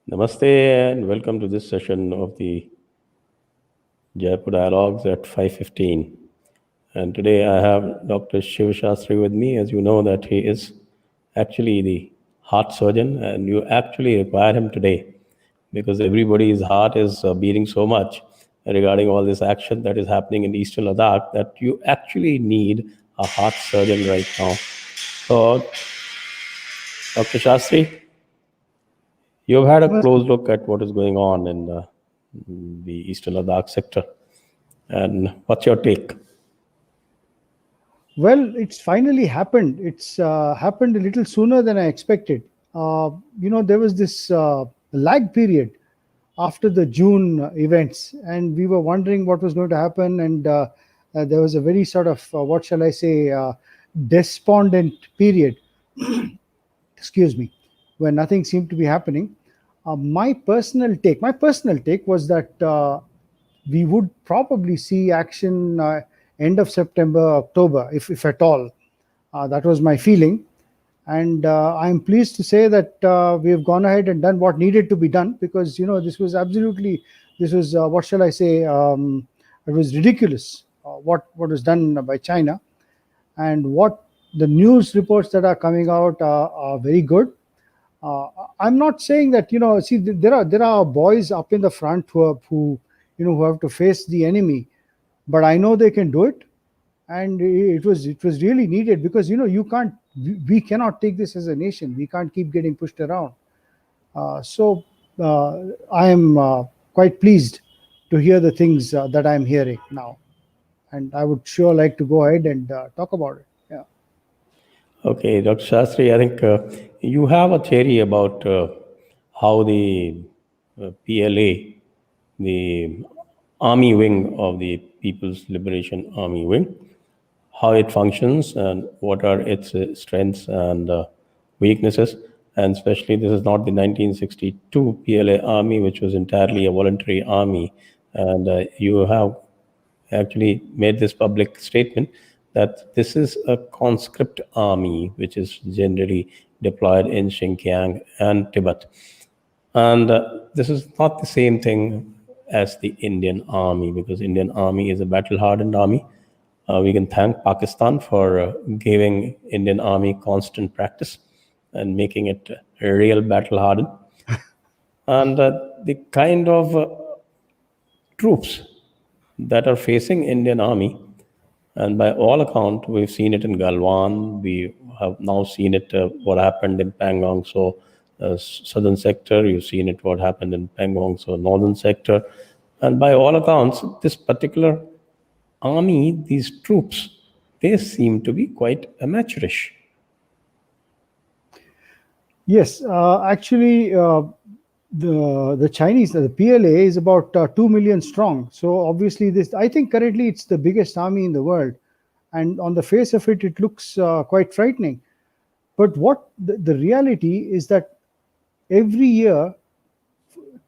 Namaste and welcome to this session of the Jaipur Dialogues at 5:15. And today I have Dr. Shiv Shastry with me. As you know that he is actually the heart surgeon and you actually require him today because everybody's heart is beating so much regarding all this action that is happening in Eastern Ladakh that you actually need a heart surgeon right now. So, Dr. Shastri, you've had a close look at what is going on in the Eastern Ladakh sector. And what's your take? Well, it's finally happened. It's happened a little sooner than I expected. There was this lag period after the June events, and we were wondering what was going to happen. And there was a very sort of, what shall I say, despondent period, excuse me, where nothing seemed to be happening. My personal take was that we would probably see action end of September, October, if at all. That was my feeling. And I'm pleased to say that we have gone ahead and done what needed to be done because, this was what shall I say, it was ridiculous what was done by China. And what the news reports that are coming out are very good. I'm not saying that, see, there are boys up in the front who have to face the enemy, but I know they can do it, and it was really needed because we cannot take this as a nation. We can't keep getting pushed around. So I am quite pleased to hear the things that I'm hearing now, and I would sure like to go ahead and talk about it. Yeah. Okay, Dr. Shastri, I think you have a theory about how the PLA, the army wing of the People's Liberation Army wing, how it functions and what are its strengths and weaknesses. And especially, this is not the 1962 PLA Army, which was entirely a voluntary army. And you have actually made this public statement that this is a conscript army, which is generally deployed in Xinjiang and Tibet. And this is not the same thing as the Indian Army, because Indian Army is a battle-hardened army. We can thank Pakistan for giving Indian Army constant practice and making it real battle-hardened. And the kind of troops that are facing Indian Army, and by all account, we've seen it in Galwan. We have now seen it, what happened in Pangong, so southern sector. You've seen it, what happened in Pangong, so northern sector. And by all accounts, this particular army, these troops, they seem to be quite amateurish. Yes, actually, the Chinese, the PLA is about 2 million strong. So obviously, I think currently it's the biggest army in the world, and on the face of it, it looks quite frightening. But what the reality is that every year,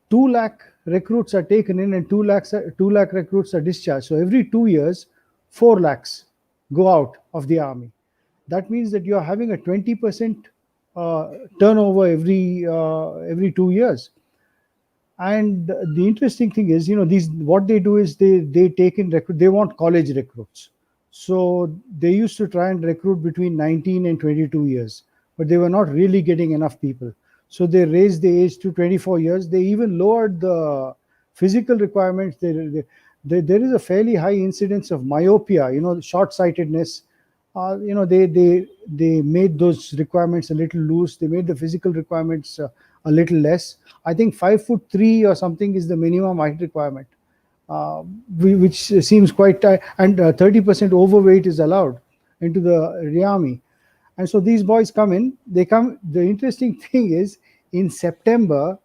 2 lakh recruits are taken in, and 2 lakh recruits are discharged. So every 2 years, 4 lakhs go out of the army. That means that you are having a 20% turnover every 2 years. And the interesting thing is, what they do is they take in they want college recruits. So they used to try and recruit between 19 and 22 years, but they were not really getting enough people. So they raised the age to 24 years. They even lowered the physical requirements. There is a fairly high incidence of myopia, short-sightedness. They made those requirements a little loose. They made the physical requirements a little less. I think 5'3" or something is the minimum height requirement, which seems quite tight. And 30% overweight is allowed into the army. And so these boys come in. They come. The interesting thing is, in September,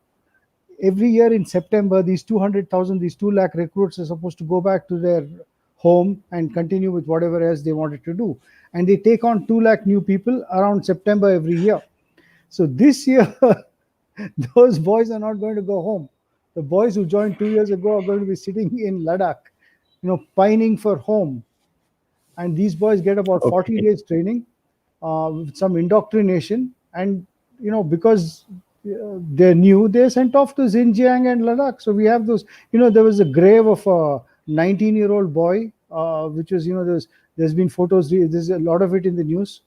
every year in September, these 200,000, these 2 lakh recruits are supposed to go back to their home and continue with whatever else they wanted to do. And they take on 2 lakh new people around September every year. So this year, those boys are not going to go home. The boys who joined 2 years ago are going to be sitting in Ladakh, pining for home. And these boys get about 40 days training with some indoctrination. And, because they're new. They're sent off to Xinjiang and Ladakh. So we have those. There was a grave of a 19-year-old boy, which was, there's been photos. There's a lot of it in the news.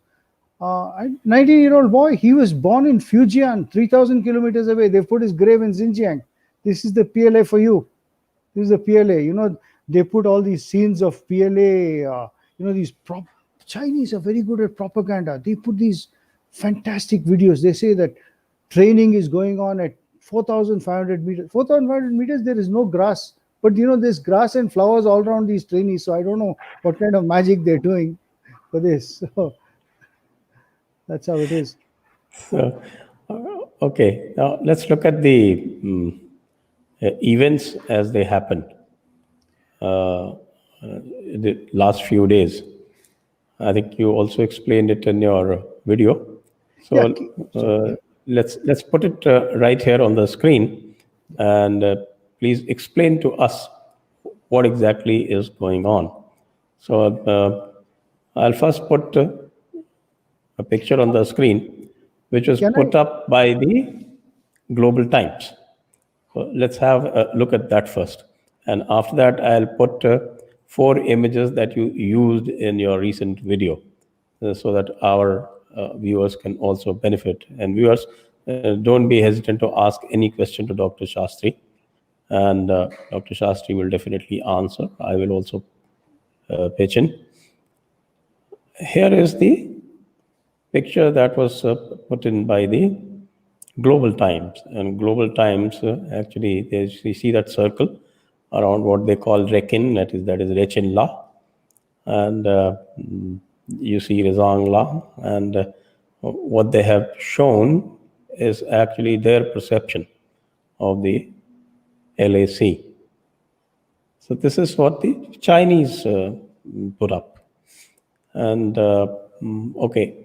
19-year-old boy. He was born in Fujian, 3,000 kilometers away. They put his grave in Xinjiang. This is the PLA for you. This is the PLA. They put all these scenes of PLA. These Chinese are very good at propaganda. They put these fantastic videos. They say that training is going on at 4,500 meters. 4,500 meters, there is no grass. But there's grass and flowers all around these trainees. So I don't know what kind of magic they're doing for this. So that's how it is. So, okay, now let's look at the events as they happened the last few days. I think you also explained it in your video. So let's put it right here on the screen, and please explain to us what exactly is going on. So I'll first put a picture on the screen, which was put up by the Global Times. So let's have a look at that first. And after that, I'll put 4 images that you used in your recent video so that our viewers can also benefit. And viewers, don't be hesitant to ask any question to Dr. Shastry. And Dr. Shastry will definitely answer. I will also pitch in. Here is the picture that was put in by the Global Times. And Global Times, actually, you see that circle around what they call Rekin, that is Rechin La. And you see Rizang La. And what they have shown is actually their perception of the LAC. So this is what the Chinese put up. And okay,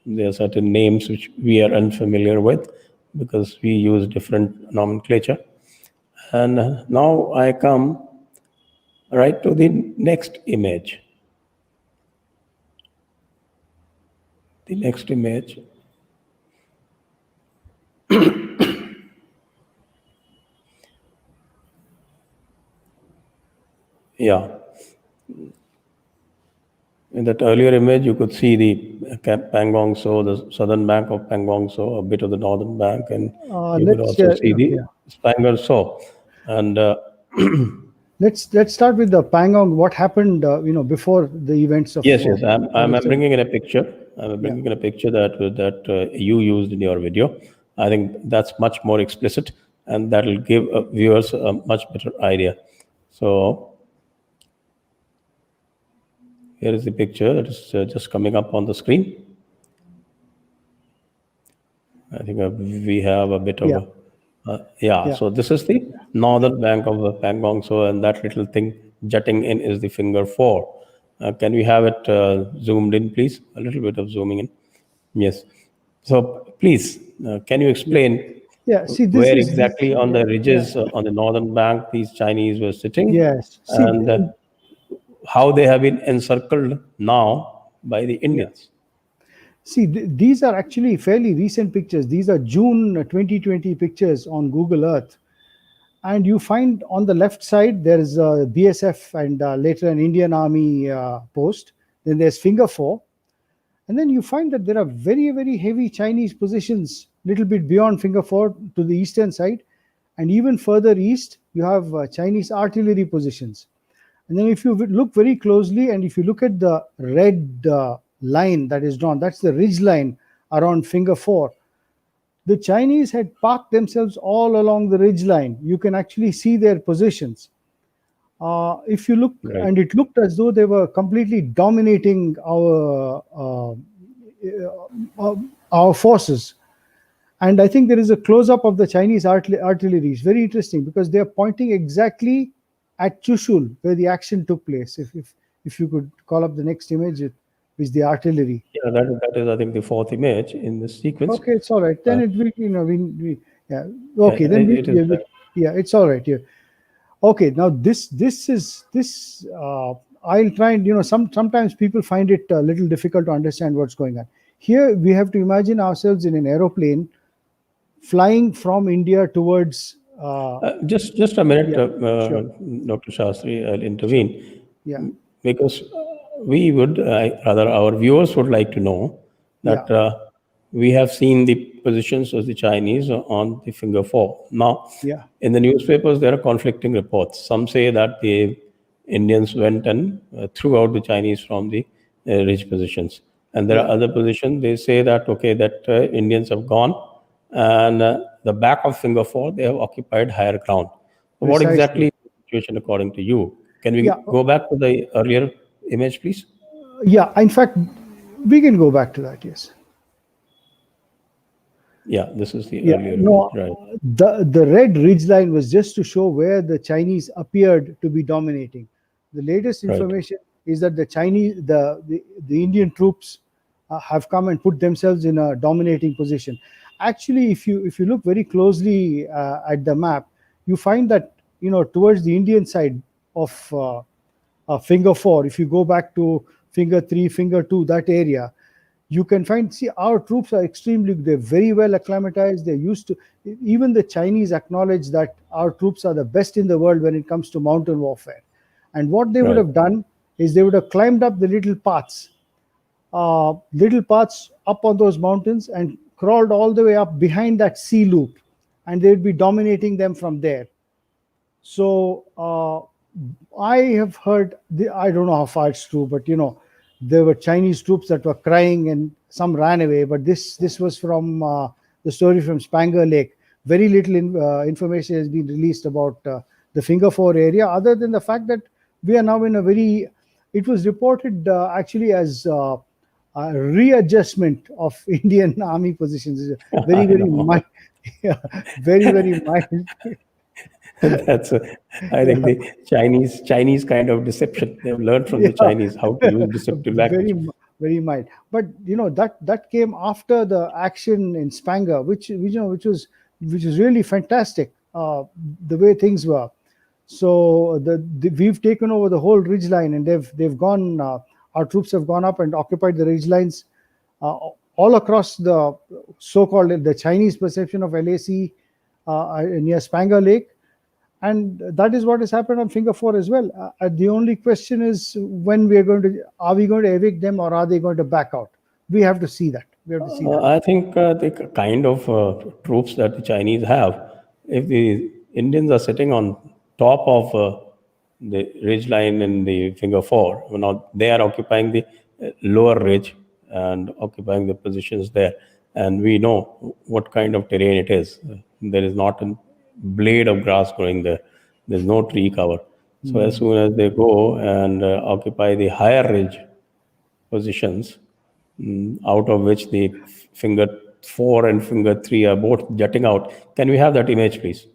there are certain names which we are unfamiliar with because we use different nomenclature. And now I come right to the next image. The next image. Yeah. In that earlier image, you could see the Pangong So, the southern bank of Pangong So, a bit of the northern bank, and you could also see the Spanggur So. And let's start with the Pangong. What happened, before the events of? Yes. I'm bringing in a picture. I'm bringing in a picture that you used in your video. I think that's much more explicit, and that will give viewers a much better idea. So here is the picture that is just coming up on the screen. I think we have a bit of so this is the northern bank of the Pangong So, and that little thing jutting in is the finger 4. Can we have it zoomed in, please? A little bit of zooming in. Yes. So please, can you explain where exactly on the ridges on the northern bank these Chinese were sitting? Yes. And how they have been encircled now by the Indians. See, these are actually fairly recent pictures. These are June 2020 pictures on Google Earth. And you find on the left side, there is a BSF and later an Indian Army post. Then there's finger 4. And then you find that there are very, very heavy Chinese positions, little bit beyond finger 4 to the eastern side. And even further east, you have Chinese artillery positions. And then if you look very closely, and if you look at the red line that is drawn, that's the ridge line around finger 4. The Chinese had parked themselves all along the ridge line. You can actually see their positions. If you look, and it looked as though they were completely dominating our forces. And I think there is a close-up of the Chinese artillery. It's very interesting because they are pointing exactly at Chushul, where the action took place. If you could call up the next image, is the artillery. Yeah, that is I think the 4th image in this sequence. Okay, it's all right. Then it will, Okay, then it's all right. Yeah. Okay, now this I'll try and sometimes people find it a little difficult to understand what's going on. Here we have to imagine ourselves in an aeroplane flying from India towards. Just a minute, Yeah, sure, Dr. Shastri, I'll sure. intervene Yeah, because we would, rather, our viewers would like to know yeah, that we have seen the positions of the Chinese on the Finger Four. Now, yeah, in the newspapers, there are conflicting reports. Some say that the Indians went and threw out the Chinese from the ridge positions, and there are yeah. other positions. They say that okay, that Indians have gone, and the back of Finger Four they have occupied higher ground. So what exactly Precisely. is the situation according to you? Can Yeah, we go back to the earlier image, please? yeah. In fact, we can go back to that. Yes. Yeah, this is the Yeah, earlier image, no, right? the red ridge line was just to show where the Chinese appeared to be dominating. The latest Right, information is that the Indian troops have come and put themselves in a dominating position. Actually, if you look very closely at the map, you find that towards the Indian side of finger four, if you go back to finger three, finger two, that area, you can find, see, our troops are extremely, they're very well acclimatized, they're used to, even the Chinese acknowledge that our troops are the best in the world when it comes to mountain warfare. And what they would right, have done is they would have climbed up the little paths up on those mountains and crawled all the way up behind that sea loop, and they'd be dominating them from there. So I have heard, I don't know how far it's true, but there were Chinese troops that were crying and some ran away. But this was from the story from Spanggur Lake. Very little information has been released about the Finger Four area, other than the fact that we are now in a very. It was reported actually as a readjustment of Indian army positions. Very I very know. mild, yeah, very very mild. That's, I think, Yeah. the Chinese kind of deception. They've learned from the Yeah, Chinese how to use deceptive very language. very mild. But that came after the action in Spanggur, which was really fantastic. The way things were. So we've taken over the whole ridge line, and they've gone. Our troops have gone up and occupied the ridge lines uh, all across the so-called the Chinese perception of LAC near Spanggur Lake, and that is what has happened on Finger Four as well. The only question is when are we going to evict them, or are they going to back out? We have to see that. We have to see that. I think the kind of troops that the Chinese have, if the Indians are sitting on top of the ridge line in the Finger Four, now they are occupying the lower ridge and occupying the positions there. And we know what kind of terrain it is. There is not a blade of grass growing there. There's no tree cover. So as Hmm. soon as they go and occupy the higher ridge positions, out of which the finger four and finger three are both jutting out. Can we have that image, please?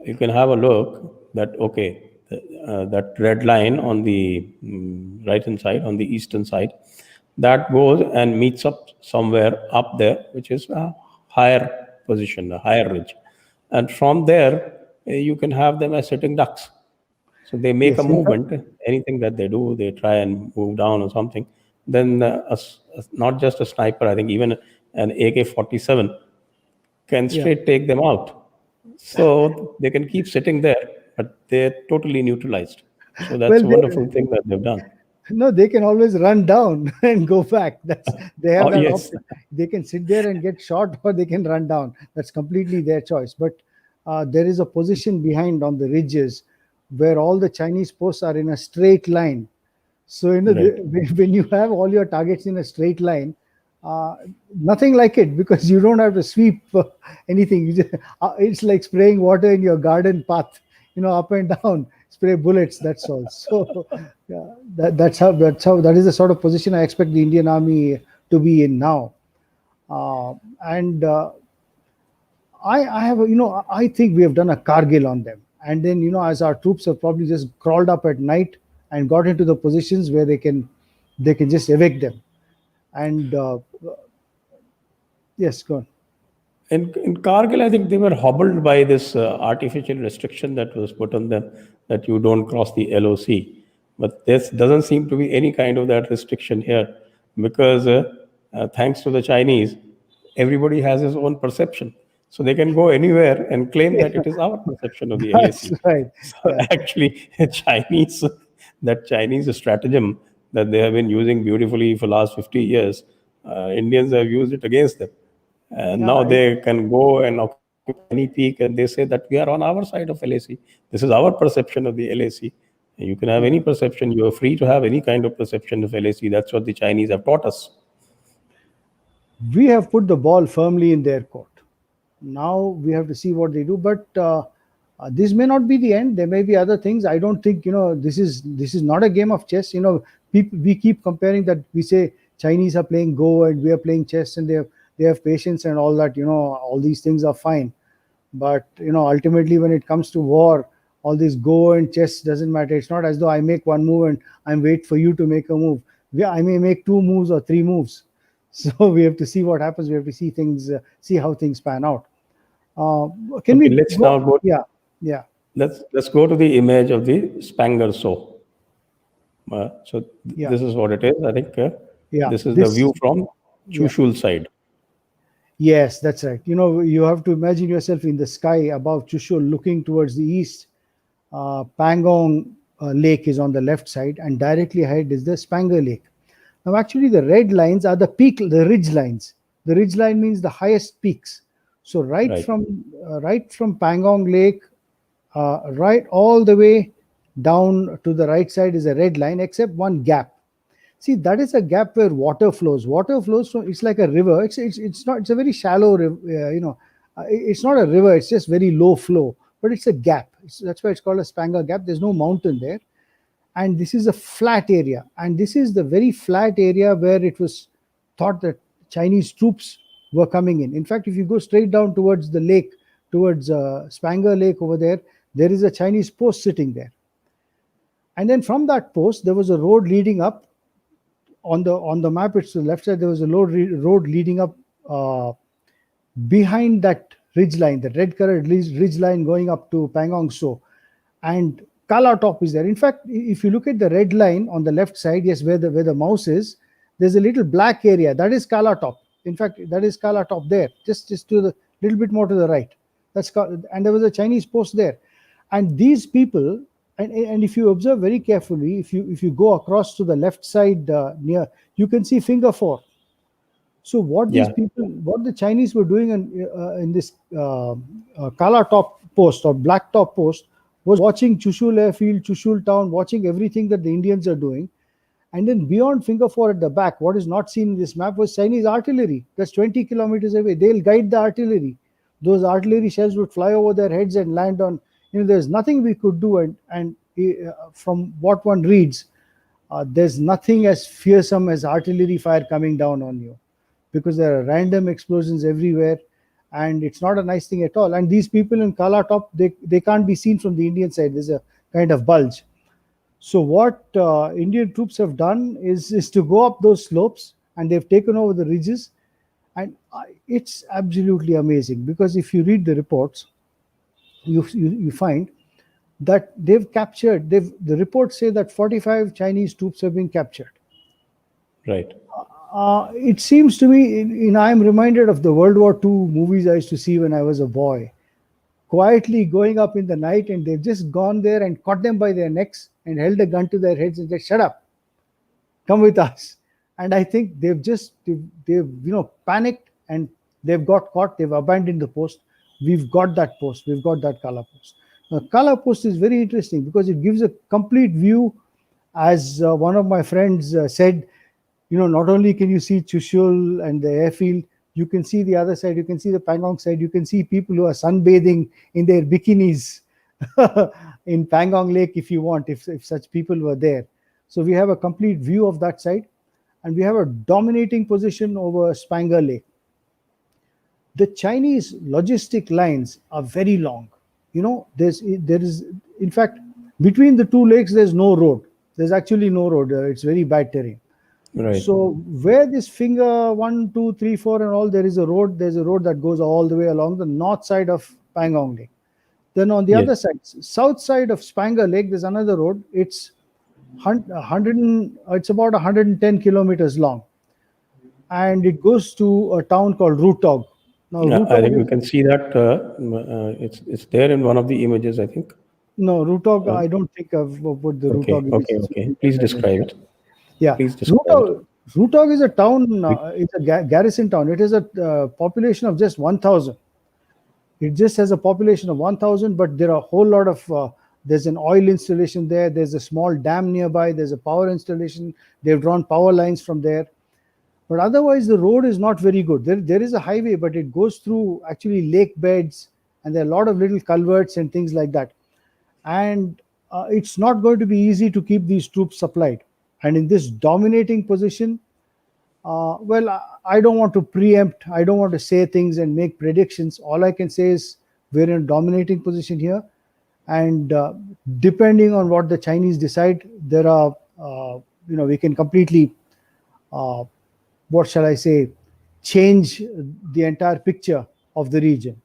You can have a look that, okay, that red line on the right hand side, on the eastern side, that goes and meets up somewhere up there, which is a higher position, a higher ridge. And from there, you can have them as sitting ducks. So they make a Yes, in fact, movement. Anything that they do, they try and move down or something. Then not just a sniper, I think even an AK-47 can yeah. straight take them out. So they can keep sitting there, but they're totally neutralized. So that's Well, a wonderful thing that they've done. no, they can always run down and go back. They have Oh that yes, option. They can sit there and get shot, or they can run down. That's completely their choice. But there is a position behind on the ridges where all the Chinese posts are in a straight line. So right. when you have all your targets in a straight line, uh, nothing like it, because you don't have to sweep anything. It's like spraying water in your garden path, up and down, spray bullets. That's all. So yeah, that is the sort of position I expect the Indian Army to be in now. And I have, I think we have done a Kargil on them. And then, as our troops have probably just crawled up at night and got into the positions where they can just evict them. And yes, go on. In Kargil, I think they were hobbled by this artificial restriction that was put on them that you don't cross the LOC. But this doesn't seem to be any kind of that restriction here because thanks to the Chinese, everybody has his own perception. So they can go anywhere and claim that it is our perception of the That's LAC. right. So Yeah. actually, Chinese, that Chinese stratagem that they have been using beautifully for last 50 years, Indians have used it against them. And now Yeah. they can go and occupy any peak and they say that we are on our side of LAC. This is our perception of the LAC. You can have Yeah. any perception. You are free to have any kind of perception of LAC. That's what the Chinese have taught us. We have put the ball firmly in their court. Now we have to see what they do. But this may not be the end. There may be other things. I don't think this is not a game of chess. We keep comparing that. We say Chinese are playing Go and we are playing chess, and they have patience and all that. All these things are fine. But ultimately, when it comes to war, all this Go and chess doesn't matter. It's not as though I make one move and I'm wait for you to make a move. I may make two moves or three moves. So we have to see what happens. We have to see things, see how things pan out. Can Okay, we let's go? now go. Yeah, yeah, Let's go to the image of the Spanggur saw. So yeah, this is what it is. I think yeah. this is the This, view from yeah, Chushul side. yes, that's right. You have to imagine yourself in the sky above Chushul, looking towards the east. Pangong Lake is on the left side, and directly ahead is the Spanggur Lake. Now, actually, the red lines are the ridge lines. The ridge line means the highest peaks. So Right. right from Pangong Lake, right all the way down to the right side is a red line, except one gap. See, that is a gap where water flows. Water flows from, it's like a river. It's not, it's a very shallow river, it's not a river, it's just very low flow, but it's a gap. That's why it's called a Spanggur Gap. There's no mountain there. And this is a flat area. And this is the very flat area where it was thought that Chinese troops were coming in. In fact, if you go straight down towards the lake, towards Spanggur Lake over there, there is a Chinese post sitting there. And then from that post, there was a road leading up. On the map, it's to the left side. There was a road leading up behind that ridge line, the red colored ridge line going up to Pangong So, and Kala Top is there. In fact, if you look at the red line on the left side, yes, where the mouse is, there's a little black area. That is Kala Top. In fact, that is Kala Top there, just to the little bit more to the right. And there was a Chinese post there. And these people, and if you observe very carefully, if you go across to the left side near, you can see finger four. So what Yeah. what the Chinese were doing in this Kala Top post or Black Top post was watching Chushul Airfield, Chushul Town, watching everything that the Indians are doing. And then beyond finger four at the back, what is not seen in this map was Chinese artillery. That's 20 kilometers away. They'll guide the artillery. Those artillery shells would fly over their heads and land on. There's nothing we could do. And from what one reads, there's nothing as fearsome as artillery fire coming down on you, because there are random explosions everywhere, and it's not a nice thing at all. And these people in Kala Top, they can't be seen from the Indian side. There's a kind of bulge. So what Indian troops have done is to go up those slopes, and they've taken over the ridges. And it's absolutely amazing, because if you read the reports, you find that the reports say that 45 Chinese troops have been captured. Right. It seems to me, I'm reminded of the World War II movies I used to see when I was a boy, quietly going up in the night, and they've just gone there and caught them by their necks and held a gun to their heads and said, "Shut up, come with us." And I think they've panicked, and they've got caught. They've abandoned the post. We've got that post. We've got that Kala post. Now, Kala post is very interesting because it gives a complete view. As one of my friends said, not only can you see Chushul and the airfield, you can see the other side, you can see the Pangong side, you can see people who are sunbathing in their bikinis in Pangong Lake if you want, if such people were there. So we have a complete view of that side, and we have a dominating position over Spanggur Lake. The Chinese logistic lines are very long. There is, in fact, between the two lakes, there's no road. There's actually no road. It's very bad terrain. Right. So where this finger 1, 2, 3, 4 and all, there is a road. There's a road that goes all the way along the north side of Pangong Lake. Then on the Yes. other side, south side of Spanggur Lake, there's another road. It's about 110 kilometers long. and it goes to a town called Rutog. Now, I Rutog think we is can see that it's there in one of the images, I think. no Rutog. Uh, I don't think I've put the okay, Rutog okay, images okay. with me Please as I describe mentioned. it. Yeah, Please describe it. Rutog is a town. We- It's a garrison town. It has a population of just 1,000. It just has a population of 1,000, but there are a whole lot of. There's an oil installation there. There's a small dam nearby. There's a power installation. They've drawn power lines from there. But otherwise, the road is not very good. There is a highway, but it goes through actually lake beds, and there are a lot of little culverts and things like that. And it's not going to be easy to keep these troops supplied. And in this dominating position, well, I don't want to preempt, I don't want to say things and make predictions. All I can say is we're in a dominating position here. And depending on what the Chinese decide, there are, we can completely, uh, what shall I say, change the entire picture of the region.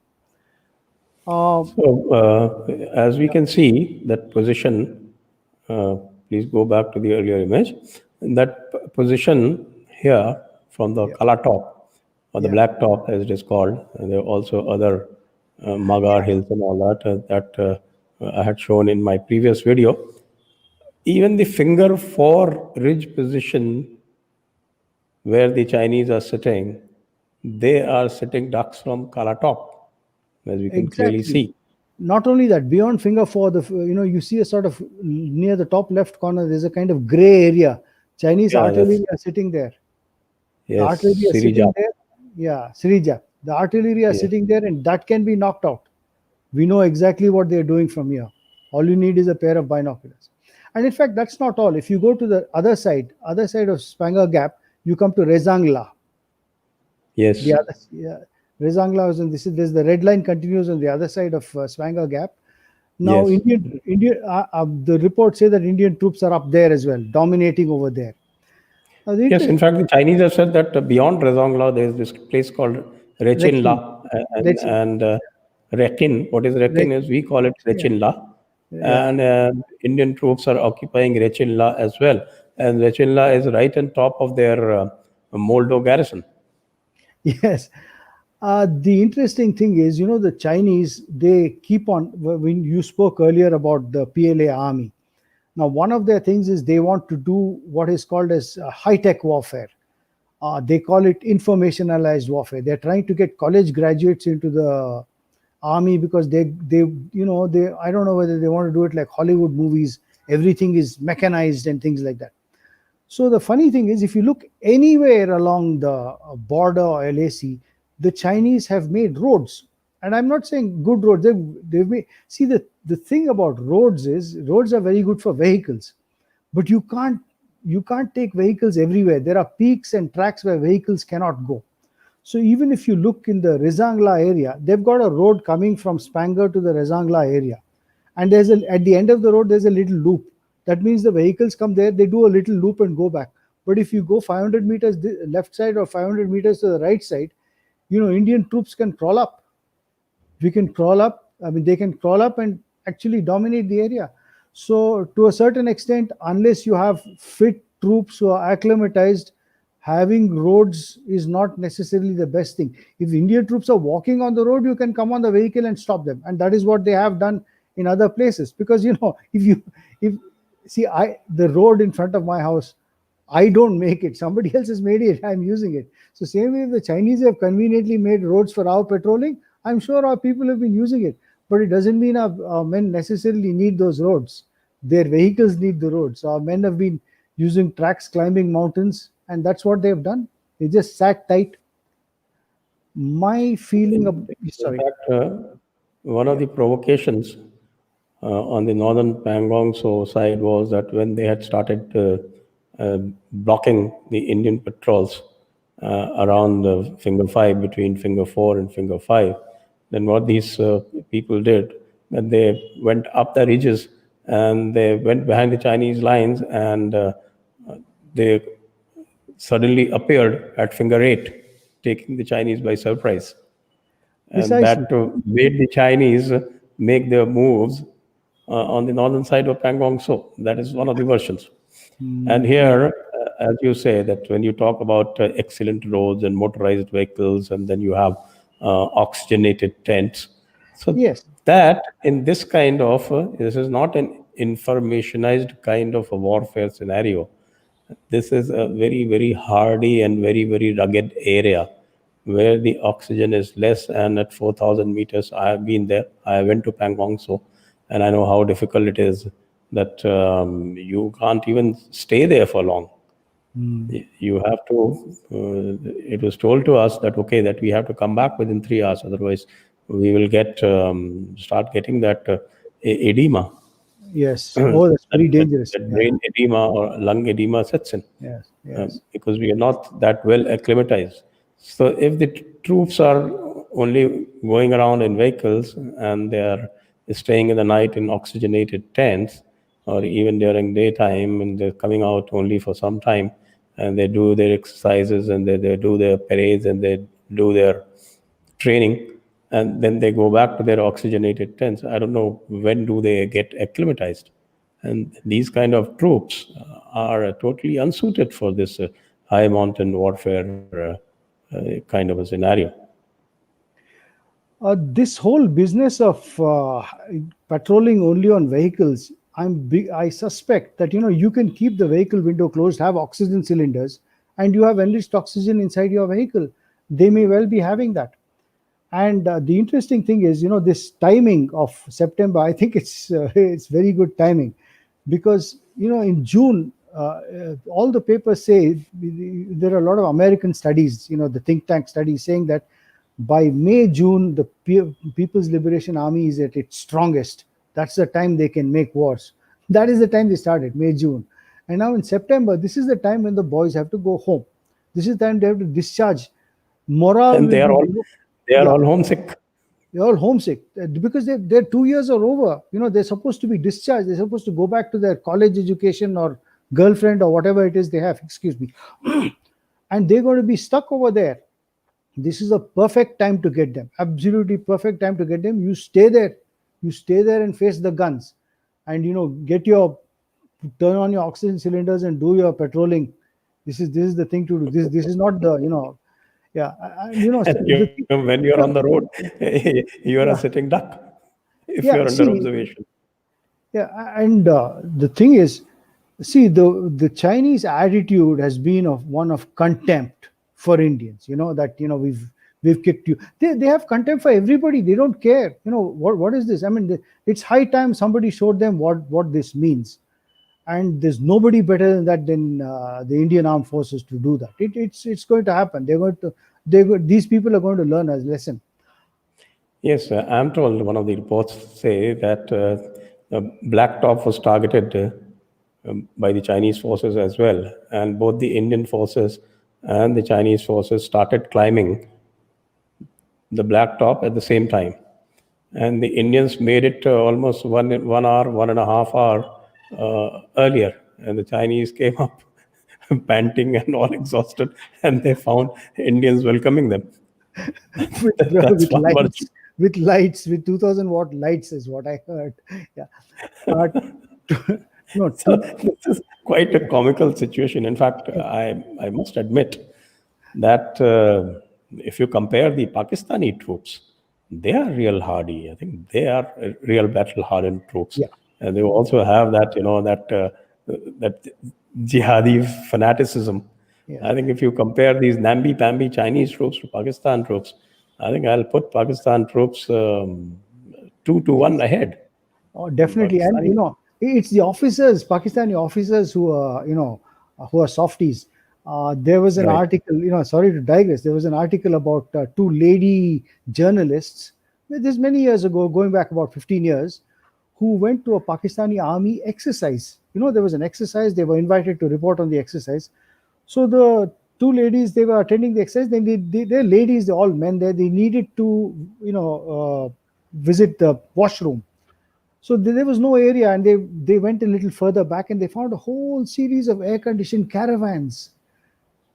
Uh, So, as we can see, that position, uh, please go back to the earlier image. That position here from the yeah, Kala top or the yeah, black top, as it is called, and there are also other Magar yeah, hills and all that I had shown in my previous video. Even the finger four ridge position where the Chinese are sitting, they are sitting ducks from Kala top, as we can clearly exactly. see. Not only that, beyond finger four, you see a sort of near the top left corner, there's a kind of gray area. Chinese Yeah, artillery that's are sitting there. The yes, artillery are Sirija. sitting there. Yeah, Sirija. The artillery are Yeah. sitting there, and that can be knocked out. We know exactly what they're doing from here. All you need is a pair of binoculars. And in fact, that's not all. If you go to the other side of Spanggur Gap, you come to Rezangla. The Yes, other, yeah, Rezangla is, and there's the red line continues on the other side of Spanggur Gap. Now, yes, the reports say that Indian troops are up there as well, dominating over there. Now, the yes. In interest, fact, the Chinese have said that beyond Rezongla, there is this place called Rechin, Rechinla, Rechin, and Rekin. What is Rekin is Rechin, we call it yeah, Rechinla, yeah. and Indian troops are occupying Rechinla as well. And Rechinla is right on top of their Moldo garrison. Yes. The interesting thing is, the Chinese, they keep on, when you spoke earlier about the PLA army. Now, one of their things is they want to do what is called as high-tech warfare. They call it informationalized warfare. They're trying to get college graduates into the army because they I don't know whether they want to do it like Hollywood movies. Everything is mechanized and things like that. So the funny thing is, if you look anywhere along the border or LAC, the Chinese have made roads, and I'm not saying good roads. They've made. See, the thing about roads is roads are very good for vehicles, but you can't take vehicles everywhere. There are peaks and tracks where vehicles cannot go. So even if you look in the Rezangla area, they've got a road coming from Spanggur to the Rezangla area, and at the end of the road there's a little loop. That means the vehicles come there, they do a little loop and go back. But if you go 500 meters left side or 500 meters to the right side, Indian troops can crawl up. We can crawl up. I mean, they can crawl up and actually dominate the area. So, to a certain extent, unless you have fit troops who are acclimatized, having roads is not necessarily the best thing. If Indian troops are walking on the road, you can come on the vehicle and stop them, and that is what they have done in other places. Because if see, the road in front of my house, I don't make it. Somebody else has made it. I'm using it. So same way, if the Chinese have conveniently made roads for our patrolling, I'm sure our people have been using it. But it doesn't mean our men necessarily need those roads. Their vehicles need the roads. So our men have been using tracks, climbing mountains, and that's what they've done. They just sat tight. My feeling of In sorry, fact, one of yeah, the provocations on the northern Pangong side was that when they had started blocking the Indian patrols around finger five, between finger four and finger five, then what these people did, that they went up the ridges and they went behind the Chinese lines, and they suddenly appeared at finger eight, taking the Chinese by surprise, and precisely. that made the Chinese make their moves on the northern side of Pangong. So that is one of the versions. And Mm, here, as you say, that when you talk about excellent roads and motorized vehicles, and then you have oxygenated tents, so Yes. that in this kind of this is not an informationized kind of a warfare scenario. This is a very, very hardy and very, very rugged area where the oxygen is less. And at 4,000 meters, I have been there. I went to Pangong, so, and I know how difficult it is. That you can't even stay there for long. Mm. You have to. It was told to us that okay, that we have to come back within 3 hours, otherwise we will get start getting that edema. Yes. that, Oh, that's very that, dangerous. that Yeah. brain edema or lung edema sets in, Yes. Yes. because we are not that well acclimatized. So if the troops are only going around in vehicles and they are staying in the night in oxygenated tents, or even during daytime, and they're coming out only for some time, and they do their exercises and they do their parades and they do their training, and then they go back to their oxygenated tents. I don't know when do they get acclimatized. And these kind of troops are totally unsuited for this high mountain warfare kind of a scenario. This whole business of patrolling only on vehicles, I suspect that you can keep the vehicle window closed, have oxygen cylinders, and you have enriched oxygen inside your vehicle. They may well be having that. And the interesting thing is, this timing of September. I think it's very good timing, because in June, all the papers say there are a lot of American studies, the think tank studies saying that by May, June, the People's Liberation Army is at its strongest. That's the time they can make wars. That is the time they started, May, June. And now in September, this is the time when the boys have to go home. This is the time they have to discharge. Morale And will be low. they are Yeah, all homesick. they're all homesick because their 2 years are over. They're supposed to be discharged. They're supposed to go back to their college education or girlfriend or whatever it is they have. Excuse me. And they're going to be stuck over there. This is a perfect time to get them. Absolutely perfect time to get them. You stay there and face the guns, and get your turn on your oxygen cylinders and do your patrolling. This is the thing to do. This is not the yeah. And the thing, When you're on yeah, the road, you are a yeah, sitting duck if yeah. you're under See, observation. yeah, and the thing is, see, the Chinese attitude has been of one of contempt for Indians. That we've kicked you. They have contempt for everybody. They don't care. What is this? I mean, it's high time somebody showed them what this means. And there's nobody better than that than the Indian Armed Forces to do that. It's going to happen. These people are going to learn a lesson. Yes, I'm told one of the reports say that Blacktop was targeted by the Chinese forces as well, and both the Indian forces and the Chinese forces started climbing the Blacktop at the same time, and the Indians made it almost 1 hour, 1.5 hour earlier, and the Chinese came up panting and all exhausted, and they found Indians welcoming them. with That's with one version. lights with 2000-watt lights is what I heard. Yeah. uh, no So to this is quite a comical situation. In fact, I must admit that if you compare the Pakistani troops, they are real hardy. I think they are real battle-hardened troops, Yeah. and they also have that that jihadi fanaticism. Yes. I think if you compare these namby-pamby Chinese troops to Pakistan troops, I think I'll put Pakistan troops 2-1 Yes. ahead. Oh, definitely. And Pakistani. it's the officers, Pakistani officers, who are who are softies. There was an Right. article. Sorry to digress. There was an article about two lady journalists. This many years ago, going back about 15 years, who went to a Pakistani army exercise. There was an exercise. They were invited to report on the exercise. So the two ladies, they were attending the exercise. They're ladies, they're all men there. They needed to visit the washroom. So there was no area, and they went a little further back, and they found a whole series of air conditioned caravans.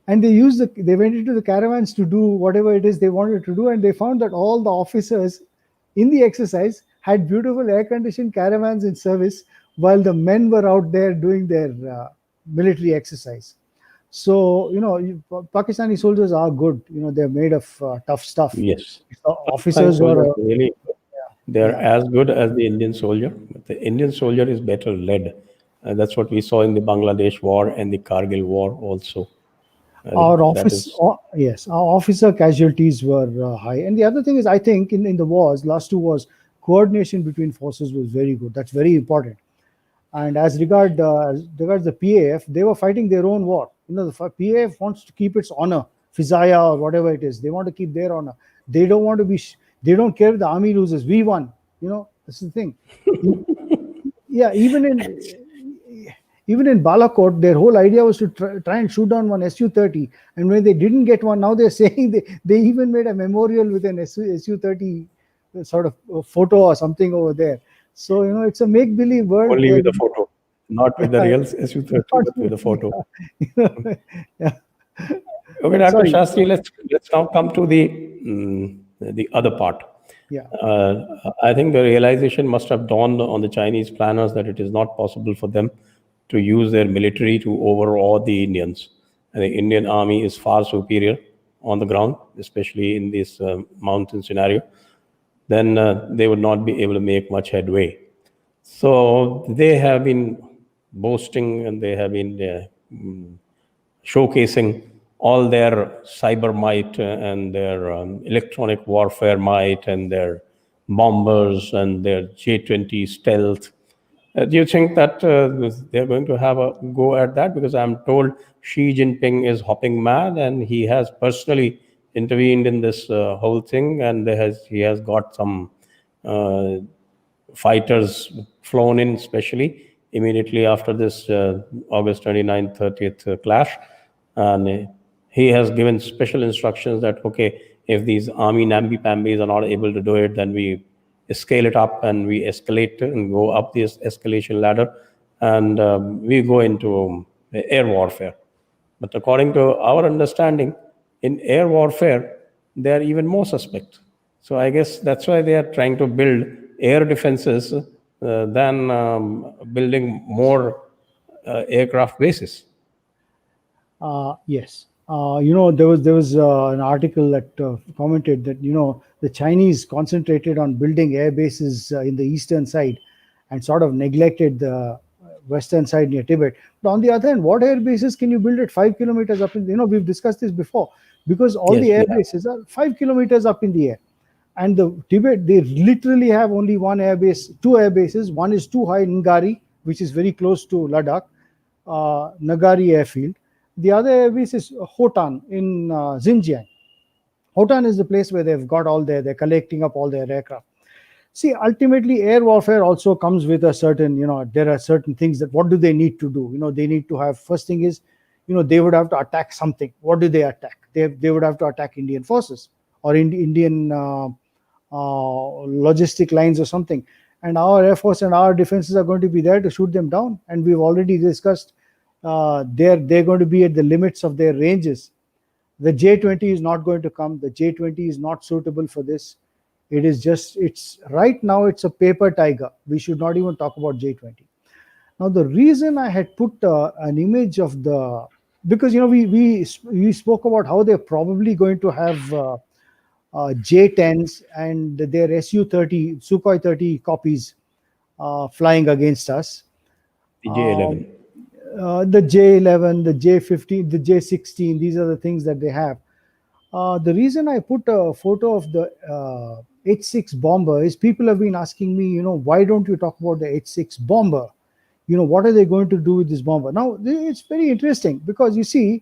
And they went into the caravans to do whatever it is they wanted to do, and they found that all the officers in the exercise had beautiful air conditioned caravans in service, while the men were out there doing their military exercise. So, Pakistani soldiers are good. They're made of tough stuff. Yes. Pakistani Officers soldiers were, really, they're yeah. as good as the Indian soldier, but the Indian soldier is better led. That's what we saw in the Bangladesh war and the Kargil war also. I think that is Yes, our officer casualties were high. And the other thing is, I think in the wars, last two wars, coordination between forces was very good. That's very important. And as regards the PAF, they were fighting their own war. The PAF wants to keep its honor, Fizaya or whatever it is. They want to keep their honor. They don't want to be. They don't care if the army loses. We won. This is the thing. E- Yeah, even in Balakot, their whole idea was to try and shoot down one Su-30. And when they didn't get one, now they're saying they even made a memorial with an Su-30 sort of photo or something over there. So, it's a make-believe world only where, with a photo, not with the yeah, real Su-30, not, but with a photo. yeah. Okay, Dr. Sorry. Shastri, let's now come to the other part. Yeah. I think the realization must have dawned on the Chinese planners that it is not possible for them to use their military to overawe the Indians. And the Indian army is far superior on the ground, especially in this mountain scenario. Then they would not be able to make much headway. So they have been boasting and they have been showcasing all their cyber might and their electronic warfare might and their bombers and their J-20 stealth. Do you think that they're going to have a go at that? Because I'm told Xi Jinping is hopping mad and he has personally intervened in this whole thing, and he has got some uh, fighters flown in, especially immediately after this August 29th, 30th clash. And he has given special instructions that, okay, if these army namby-pambys are not able to do it, then we scale it up and we escalate and go up this escalation ladder, and we go into air warfare. But according to our understanding, in air warfare, they are even more suspect. So I guess that's why they are trying to build air defenses than building more aircraft bases. Yes. There was an article that commented that the Chinese concentrated on building air bases in the eastern side, and sort of neglected the western side near Tibet. But on the other hand, what air bases can you build at 5 kilometers up in? We've discussed this before, because all Yes, the we air have. bases are 5 kilometers up in the air. And the Tibet, they literally have only one air base, two air bases. One is too high, Ngari, which is very close to Ladakh, Nagari airfield. The other air base is Hotan in Xinjiang. Hotan is the place where they've got they're collecting up all their aircraft. See, ultimately, air warfare also comes with a certain, there are certain things that what do they need to do? They need to have, first thing is, they would have to attack something. What do they attack? They would have to attack Indian forces or Indian logistic lines or something. And our air force and our defenses are going to be there to shoot them down. And we've already discussed they're going to be at the limits of their ranges. The J-20 is not going to come. The J-20 is not suitable for this. It's right now, it's a paper tiger. We should not even talk about J-20. Now, the reason I had put an image of because, we spoke about how they're probably going to have J-10s and their Su-30, Sukhoi 30 copies flying against us. The Um, J-11. the J-11, the J-15, the J-16, these are the things that they have. The reason I put a photo of the H-6 bomber is people have been asking me, why don't you talk about the H-6 bomber? What are they going to do with this bomber? Now, it's very interesting because you see,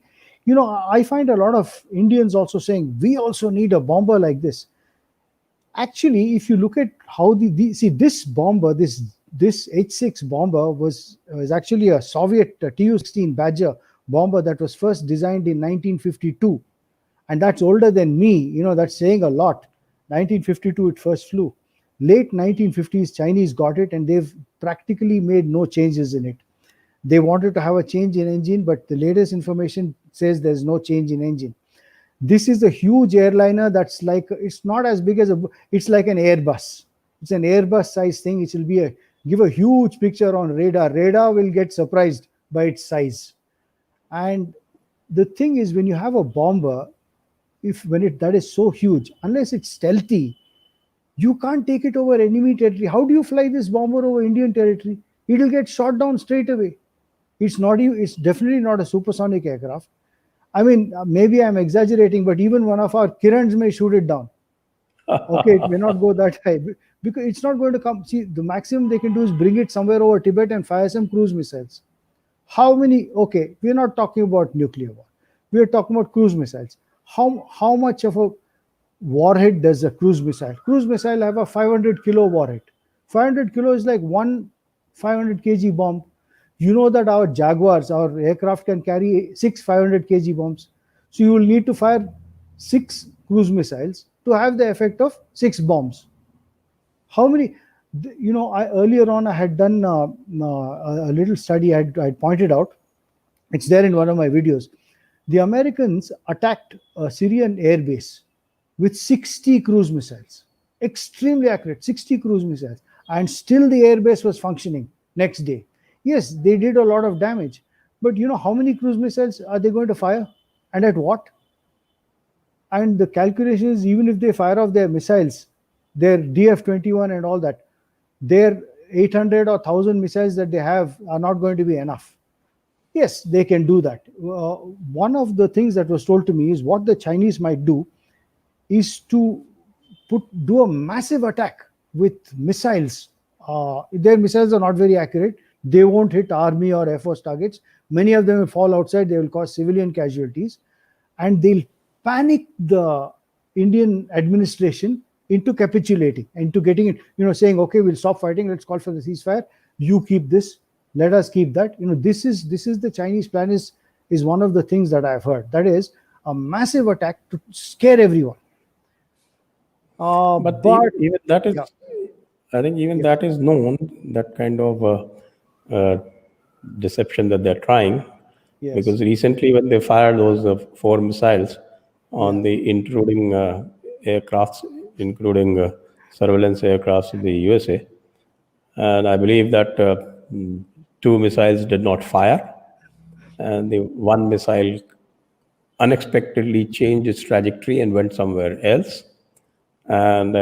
I find a lot of Indians also saying, we also need a bomber like this. Actually, if you look at how see this bomber, this H-6 bomber was actually a Soviet Tu-16 Badger bomber that was first designed in 1952, and that's older than me. That's saying a lot. 1952 it first flew. Late 1950s Chinese got it, and they've practically made no changes in it. They wanted to have a change in engine, but the latest information says there's no change in engine. This is a huge airliner that's like, it's not as big as it's like an Airbus. It's an Airbus size thing. It will be give a huge picture on radar. Radar will get surprised by its size. And the thing is, when you have a bomber, if when it that is so huge, unless it's stealthy, you can't take it over enemy territory. How do you fly this bomber over Indian territory? It will get shot down straight away. It's not. It's definitely not a supersonic aircraft. I mean, maybe I'm exaggerating, but even one of our Kirans may shoot it down. Okay, it may not go that high because it's not going to come. See, the maximum they can do is bring it somewhere over Tibet and fire some cruise missiles. How many? Okay, we're not talking about nuclear war. We're talking about cruise missiles. How much of a warhead does a cruise missile? Cruise missile have a 500 kilo warhead. 500 kilo is like one 500 kg bomb. You know that our Jaguars, our aircraft can carry six 500 kg bombs. So you will need to fire six cruise missiles to have the effect of six bombs. How many? Earlier on I had done a little study. I pointed out. It's there in one of my videos. The Americans attacked a Syrian airbase with 60 cruise missiles, extremely accurate, 60 cruise missiles, and still the airbase was functioning next day. Yes, they did a lot of damage, but you know how many cruise missiles are they going to fire, and at what? And the calculation is, even if they fire off their missiles, their DF-21 and all that, their 800 or 1000 missiles that they have are not going to be enough. Yes, they can do that. One of the things that was told to me is what the Chinese might do is to do a massive attack with missiles. Their missiles are not very accurate. They won't hit army or air force targets. Many of them will fall outside. They will cause civilian casualties, and they'll panic the Indian administration into capitulating, into getting it, saying, okay, we'll stop fighting. Let's call for the ceasefire. You keep this. Let us keep that. This is the Chinese plan. Is one of the things that I've heard. That is a massive attack to scare everyone. But even that is, yeah. I think even that is known, that kind of deception that they're trying. Yes. Because recently when they fired those 4 missiles on the intruding aircrafts, including surveillance aircrafts in the USA, and I believe that 2 missiles did not fire, and the one missile unexpectedly changed its trajectory and went somewhere else, and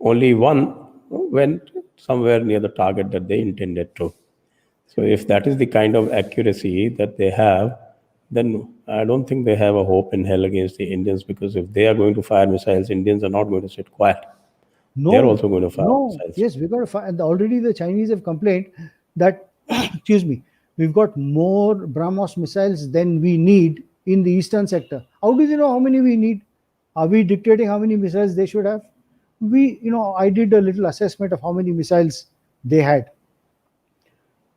only one went somewhere near the target that they intended to. So if that is the kind of accuracy that they have, then I don't think they have a hope in hell against the Indians, because if they are going to fire missiles, Indians are not going to sit quiet. No, they're also going to fire missiles. Yes, we've got to fire. And already the Chinese have complained that, excuse me, we've got more BrahMos missiles than we need in the eastern sector. How do they know how many we need? Are we dictating how many missiles they should have? I did a little assessment of how many missiles they had.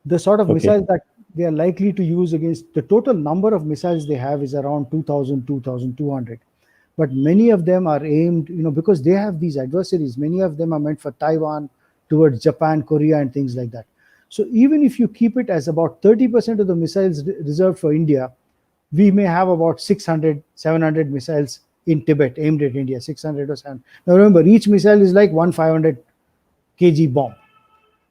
The sort of missiles that they are likely to use against, the total number of missiles they have is around 2,000, 2,200. But many of them are aimed, because they have these adversaries, many of them are meant for Taiwan, towards Japan, Korea, and things like that. So even if you keep it as about 30% of the missiles reserved for India, we may have about 600, 700 missiles in Tibet aimed at India, 600 or 700. Now remember, each missile is like one 500 kg bomb.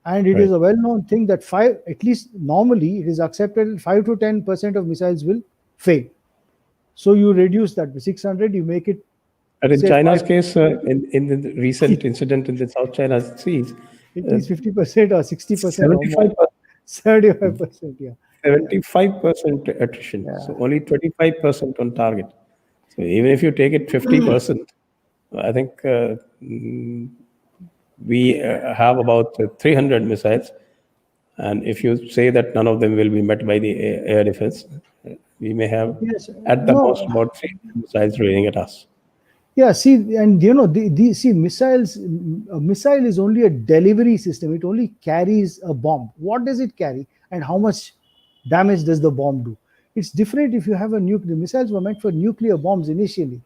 And it is a well-known thing that at least normally, it is accepted 5 to 10% of missiles will fail. So you reduce that by 600, you make it. And in China's case, in the recent incident in the South China Seas, it is 50% or 60%. 75%, yeah. 75% attrition. Yeah. So only 25% on target. So even if you take it 50%, I think we have about 300 missiles. And if you say that none of them will be met by the air defense, we may have at the most about 300 missiles raining at us. Yeah, see, and missiles, a missile is only a delivery system. It only carries a bomb. What does it carry and how much damage does the bomb do? It's different if you have a nuclear. Missiles were meant for nuclear bombs initially.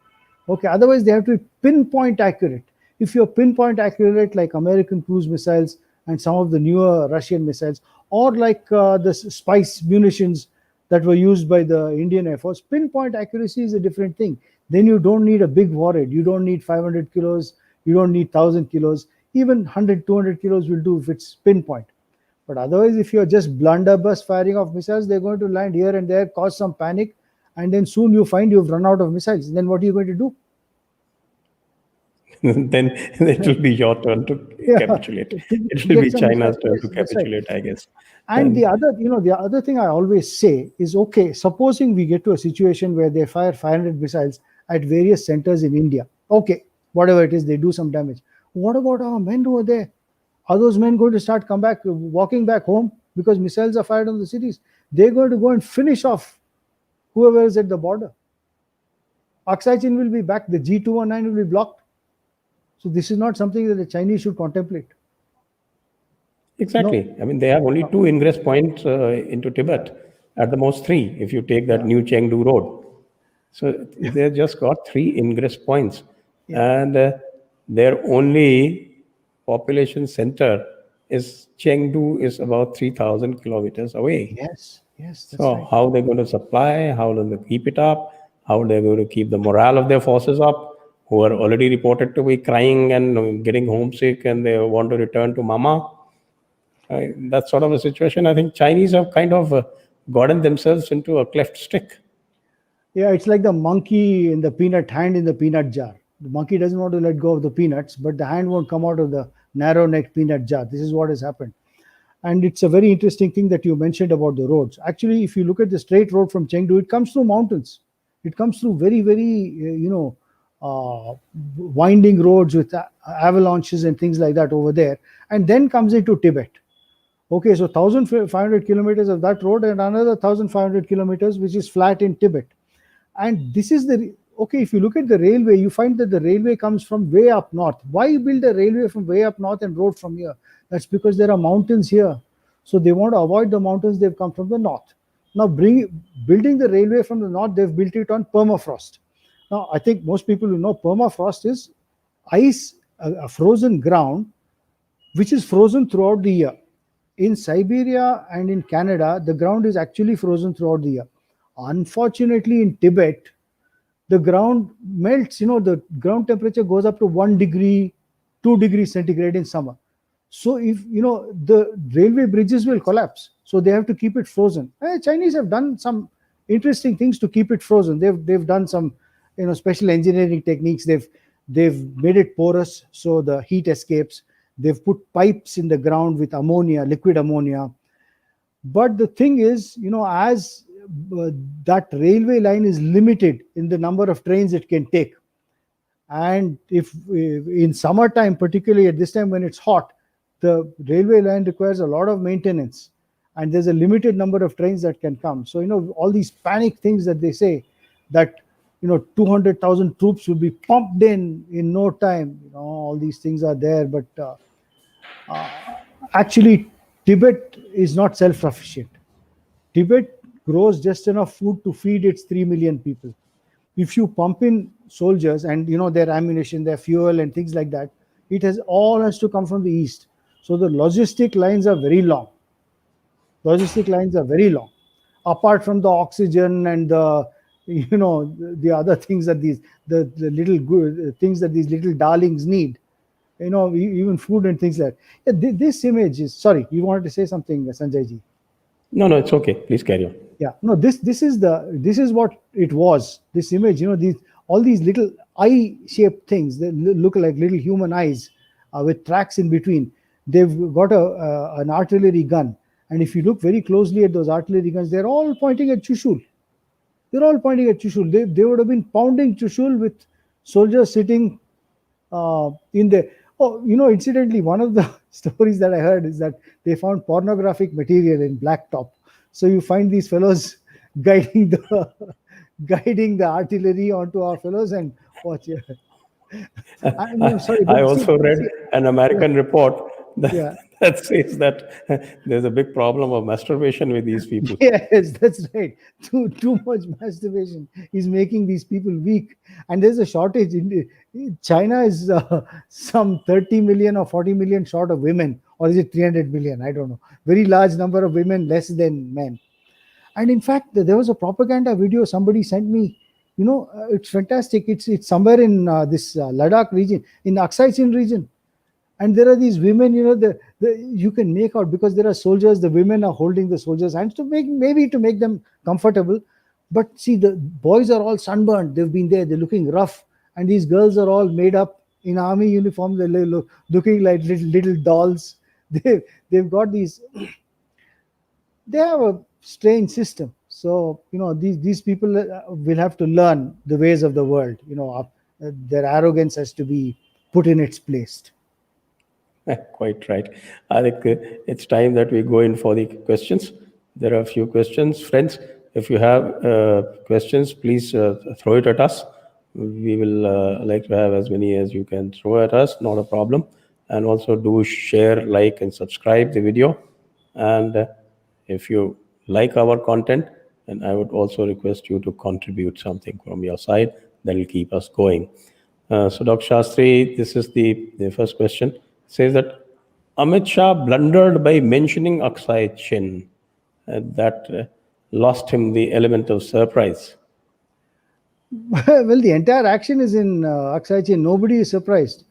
Okay, otherwise they have to be pinpoint accurate. If you're pinpoint accurate, like American cruise missiles and some of the newer Russian missiles, or like the spice munitions that were used by the Indian Air Force, pinpoint accuracy is a different thing. Then you don't need a big warhead. You don't need 500 kilos. You don't need 1,000 kilos. Even 100, 200 kilos will do if it's pinpoint. But otherwise, if you're just blunderbuss firing off missiles, they're going to land here and there, cause some panic, and then soon you find you've run out of missiles. Then what are you going to do? Then it will be your turn to Yeah, capitulate. to It will get be some China's missiles. turn Yes, to that's right. capitulate, I guess. And And the other thing I always say is, okay, supposing we get to a situation where they fire 500 missiles at various centers in India. Okay, whatever it is, they do some damage. What about our men who are there? Are those men going to start come back, walking back home because missiles are fired on the cities? They're going to go and finish off whoever is at the border. Aksai Chin will be back. The G219 will be blocked. So this is not something that the Chinese should contemplate. No. exactly. I mean, they have only two ingress points into Yeah. Tibet, at the most three, if you take that Yeah. new Chengdu road. So they just got three ingress points. Yeah. And their only population center is Chengdu, is about 3,000 kilometers away. Yes. Yes. That's So right. how they're going to supply, how are they keep it up, how they're going to keep the morale of their forces up, who are already reported to be crying and getting homesick and they want to return to mama. That sort of a situation. I think Chinese have kind of gotten themselves into a cleft stick. Yeah, it's like the monkey in the peanut hand in the peanut jar. The monkey doesn't want to let go of the peanuts, but the hand won't come out of the narrow necked peanut jar. This is what has happened. And it's a very interesting thing that you mentioned about the roads. Actually, if you look at the straight road from Chengdu, it comes through mountains. It comes through very, very, winding roads with avalanches and things like that over there, and then comes into Tibet. Okay, so 1,500 kilometers of that road and another 1,500 kilometers, which is flat in Tibet. And this is okay, if you look at the railway, you find that the railway comes from way up north. Why build a railway from way up north and road from here? That's because there are mountains here. So they want to avoid the mountains, they've come from the north. Now, building the railway from the north, they've built it on permafrost. Now, I think most people who know permafrost is ice, a frozen ground, which is frozen throughout the year. In Siberia and in Canada, the ground is actually frozen throughout the year. Unfortunately, in Tibet, the ground melts. The ground temperature goes up to 1 degree, 2 degrees centigrade in summer. So if the railway bridges will collapse, so they have to keep it frozen. Chinese have done some interesting things to keep it frozen. They've done some special engineering techniques. They've made it porous so the heat escapes. They've put pipes in the ground with ammonia, liquid ammonia. But the thing is, as that railway line is limited in the number of trains it can take, and if in summertime, particularly at this time when it's hot, the railway line requires a lot of maintenance, and there's a limited number of trains that can come. So all these panic things that they say, that 200,000 troops will be pumped in no time. All these things are there, but actually, Tibet is not self-sufficient. Tibet grows just enough food to feed its 3 million people. If you pump in soldiers and their ammunition, their fuel and things like that, it has to come from the east. So the logistic lines are very long. Apart from the oxygen and the other things that the little good things that these little darlings need, even food and things like that. Yeah, this image is, sorry, you wanted to say something, Sanjay ji? No, no, it's okay. Please carry on. Yeah, no, this is what it was. This image, these all these little eye shaped things, they look like little human eyes with tracks in between. They've got an artillery gun, and if you look very closely at those artillery guns, they're all pointing at Chushul. They would have been pounding Chushul with soldiers sitting in there. Oh, incidentally, one of the stories that I heard is that they found pornographic material in blacktop. So you find these fellows guiding the artillery onto our fellows and watch. Yeah. I'm sorry, I but also read an yeah, American report yeah. that says that there's a big problem of masturbation with these people. Yes, that's right. Too much masturbation is making these people weak, and there's a shortage. China is some 30 million or 40 million short of women, or is it 300 million? I don't know. Very large number of women, less than men. And in fact, there was a propaganda video somebody sent me. It's fantastic. It's somewhere in this Ladakh region, in Aksai Chin region. And there are these women, you can make out, because there are soldiers, the women are holding the soldiers' hands to make them comfortable. But see, the boys are all sunburned. They've been there. They're looking rough, and these girls are all made up in army uniform. They're looking like little dolls. They've got these. They have a strange system. So these people will have to learn the ways of the world. Their arrogance has to be put in its place. Quite right. I think it's time that we go in for the questions. There are a few questions. Friends, if you have questions, please throw it at us. We will like to have as many as you can throw at us, not a problem. And also do share, like, and subscribe the video. And if you like our content, then I would also request you to contribute something from your side that will keep us going. So, Dr. Shastri, this is the first question. It says that Amit Shah blundered by mentioning Akshay Chin. That lost him the element of surprise. Well, the entire action is in Akshay Chin. Nobody is surprised.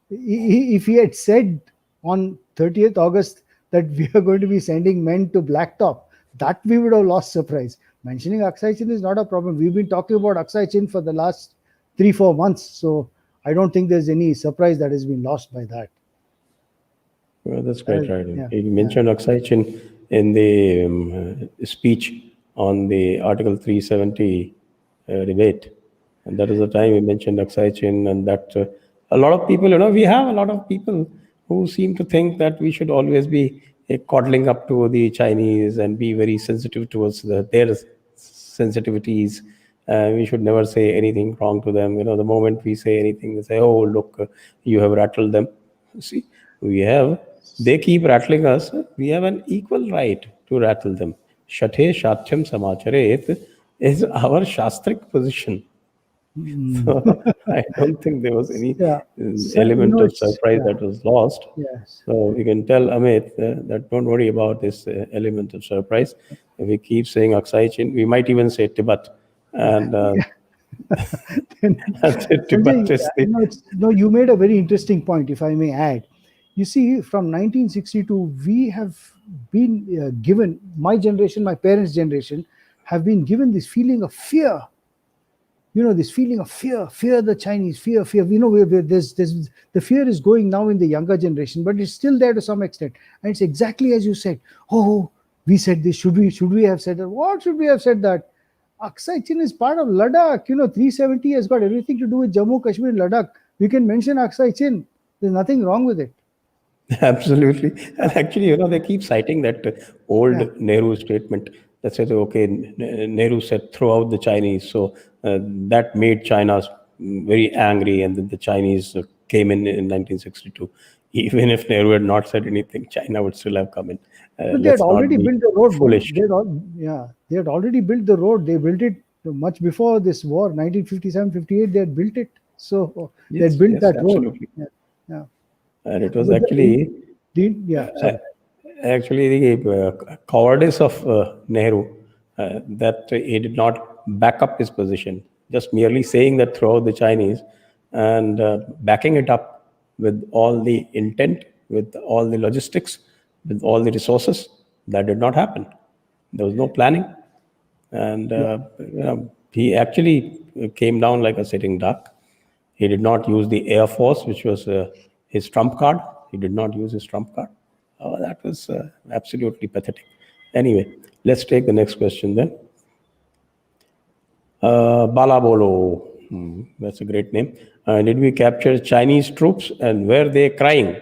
If he had said on 30th August that we are going to be sending men to Blacktop, that we would have lost surprise. Mentioning Akshay Chin is not a problem. We've been talking about Akshay Chin for the last 3-4 months. So I don't think there's any surprise that has been lost by that. Well, that's quite right. Yeah, he mentioned Akshay Chin in the speech on the Article 370 debate. And that is the time he mentioned Akshay Chin, and that a lot of people, we have a lot of people who seem to think that we should always be coddling up to the Chinese and be very sensitive towards their sensitivities. We should never say anything wrong to them. The moment we say anything, they say, "Oh, look, you have rattled them." See, they keep rattling us. We have an equal right to rattle them. Shathe Shathyam Samacharet is our Shastric position. So I don't think there was any element of surprise that was lost. Yes. So we can tell Amit that don't worry about this element of surprise. If we keep saying Akshay Chin, we might even say Tibet. And Sanjay, you made a very interesting point, if I may add. You see, from 1962, we have been given, my generation, my parents' generation, have been given this feeling of fear. This feeling of fear the Chinese, fear. There's the fear is going now in the younger generation, but it's still there to some extent. And it's exactly as you said. Oh, we said this. Should we have said that? What should we have said that? Akshay Chin is part of Ladakh. 370 has got everything to do with Jammu, Kashmir, and Ladakh. We can mention Akshay Chin. There's nothing wrong with it. Absolutely. And actually, they keep citing that old Nehru statement that said, okay, Nehru said, throw out the Chinese. So that made China very angry. And then the Chinese came in 1962. Even if Nehru had not said anything, China would still have come in. But they had already built the road. Foolish. They had already built the road. They built it much before this war, 1957, 58. They had built it. So they had built that absolutely. road. Yeah. And it was actually the cowardice of Nehru that he did not back up his position, just merely saying that throw out the Chinese and backing it up with all the intent, with all the logistics, with all the resources. That did not happen. There was no planning. And he actually came down like a sitting duck. He did not use the Air Force, which was his trump card. He did not use his trump card. That was absolutely pathetic. Anyway, let's take the next question then. Balabolo. That's a great name. Did we capture Chinese troops and were they crying?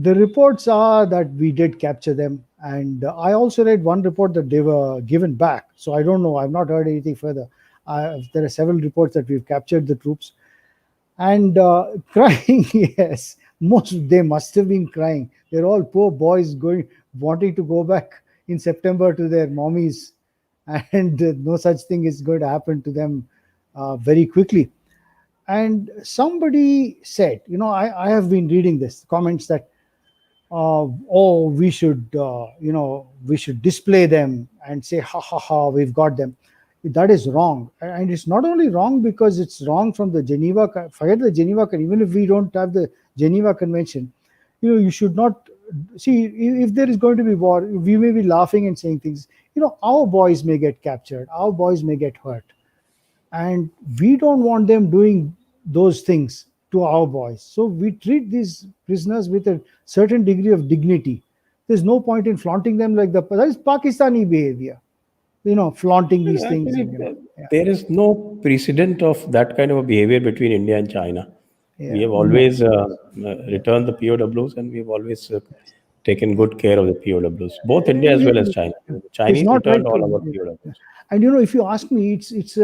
The reports are that we did capture them. And I also read one report that they were given back. So I don't know. I've not heard anything further. There are several reports that we've captured the troops. And crying, yes. They must have been crying. They're all poor boys wanting to go back in September to their mommies. And no such thing is going to happen to them very quickly. And somebody said, I have been reading this, comments that, we should display them and say, ha, ha, ha, we've got them. That is wrong. And it's not only wrong because it's wrong from the Geneva, forget the Geneva, even if we don't have the Geneva Convention, you should not see, if there is going to be war, we may be laughing and saying things. Our boys may get captured, our boys may get hurt, and we don't want them doing those things to our boys. So we treat these prisoners with a certain degree of dignity. There's no point in flaunting them like that is Pakistani behavior. Flaunting these things, Actually, and yeah, there is no precedent of that kind of a behavior between India and China. We yeah, have no, always returned the POWs, and we have always taken good care of the POWs, both India as well as China. The it's Chinese not right returned all our to. POWs. And if you ask me, it's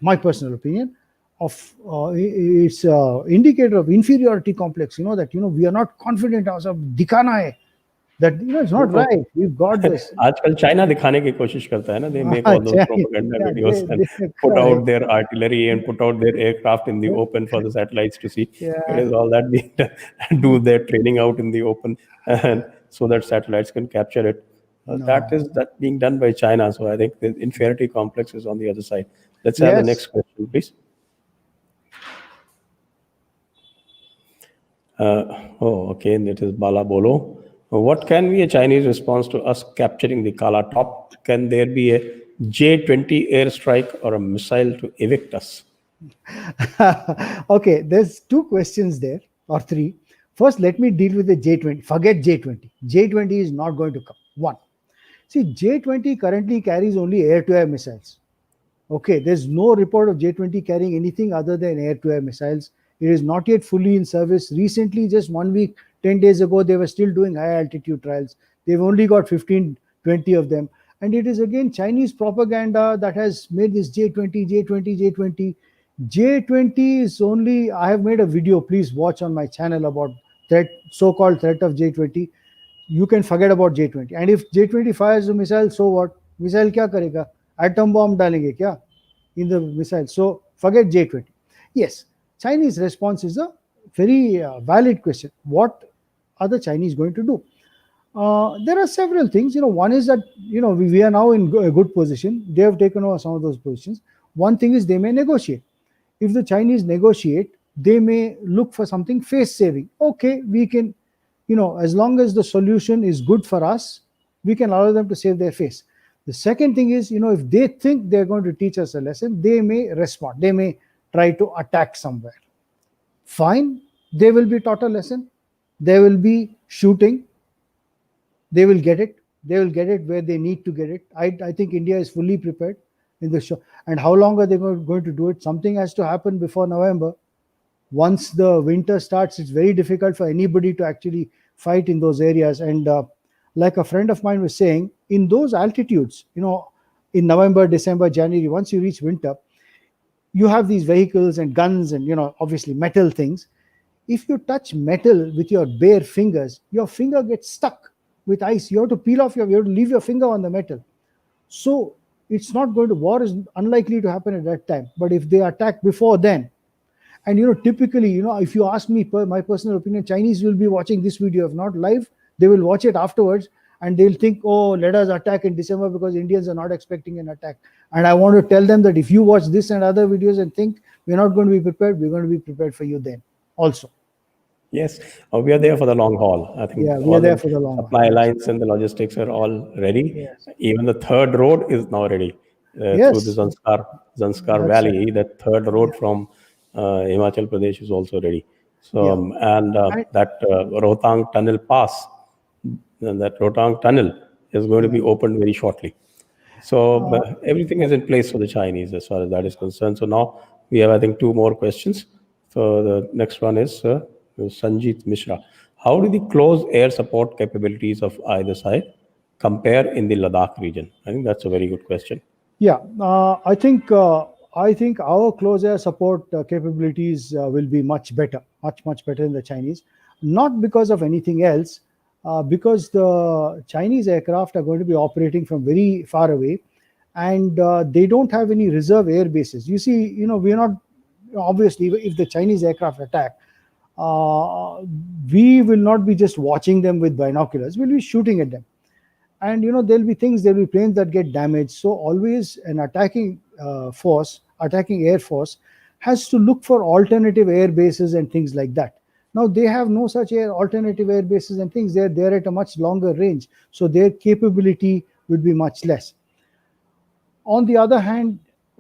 my personal opinion of it's indicator of inferiority complex. That we are not confident ourselves. Dikhana hai that it's not वो right. We've got this. आजकल China दिखाने की कोशिश करता है ना. They make all those propaganda Yeah, videos and put out correct. their artillery and put out their aircraft in the open for the satellites to see. It Yeah, is all that being done. Do their training out in the open, and so that satellites can capture it. That no. is that being done by China. So I think the inferiority complex is on the other side. Let's have the Yes. next question, please. Okay, and it is Bala Bolo. What can be a Chinese response to us capturing the Kala Top? Can there be a J-20 airstrike or a missile to evict us? Okay, there's two questions there, or three. First, let me deal with the J20. Forget J20. J20 is not going to come. One. See, J20 currently carries only air-to-air missiles. Okay, there's no report of J20 carrying anything other than air-to-air missiles. It is not yet fully in service. Recently, just 1 week, 10 days ago, they were still doing high altitude trials. They've only got 15, 20 of them. And it is again Chinese propaganda that has made this J20, J20, J20. J20 is only, I have made a video, please watch on my channel about so-called threat of J20. You can forget about J20. And if J20 fires a missile, so what? Missile kya karega? Atom bomb dalenge kya in the missile? So forget J20. Yes, Chinese response is a very valid question. What are the Chinese going to do? There are several things. One is that we are now in a good position. They have taken over some of those positions. One thing is they may negotiate. If the Chinese negotiate, they may look for something face saving. Okay, we can, as long as the solution is good for us, we can allow them to save their face. The second thing is, if they think they're going to teach us a lesson, they may respond. They may try to attack somewhere. Fine, they will be taught a lesson. There will be shooting. They will get it. They will get it where they need to get it. I think India is fully prepared in the show. And how long are they going to do it? Something has to happen before November. Once the winter starts, it's very difficult for anybody to actually fight in those areas. And like a friend of mine was saying, in those altitudes, in November, December, January, once you reach winter, you have these vehicles and guns and, obviously metal things. If you touch metal with your bare fingers, your finger gets stuck with ice. You have to you have to leave your finger on the metal. So it's not going to, war is unlikely to happen at that time. But if they attack before then, and typically, if you ask me, my personal opinion, Chinese will be watching this video. If not live, they will watch it afterwards, and they'll think, oh, let us attack in December because Indians are not expecting an attack. And I want to tell them that if you watch this and other videos and think we're not going to be prepared, we're going to be prepared for you then also. Yes, we are there for the long haul. I think Yeah, we all are there the for the long haul. supply Yes. lines and the logistics are all ready. Yes. Even the third road is now ready through the Yes, Zanskar that's right. Valley. That third road Yeah. from Himachal Pradesh is also ready. So, Yeah. and And, that Rohtang Tunnel pass, and that Rohtang Tunnel is going to be opened very shortly. So everything is in place for the Chinese as far as that is concerned. So now we have, I think, two more questions. So the next one is Sanjit Mishra. How do the close air support capabilities of either side compare in the Ladakh region? I think that's a very good question. yeah, I think our close air support capabilities will be much better, much better than the Chinese. Not because of anything else, because the Chinese aircraft are going to be operating from very far away, and they don't have any reserve air bases. You see, we're not, obviously, if the Chinese aircraft attack, uh, we will not be just watching them with binoculars. We'll be shooting at them, and there'll be planes that get damaged. So always an attacking air force has to look for alternative air bases and things like that. Now they have no such alternative air bases and things. They're at a much longer range, so their capability would be much less. On the other hand,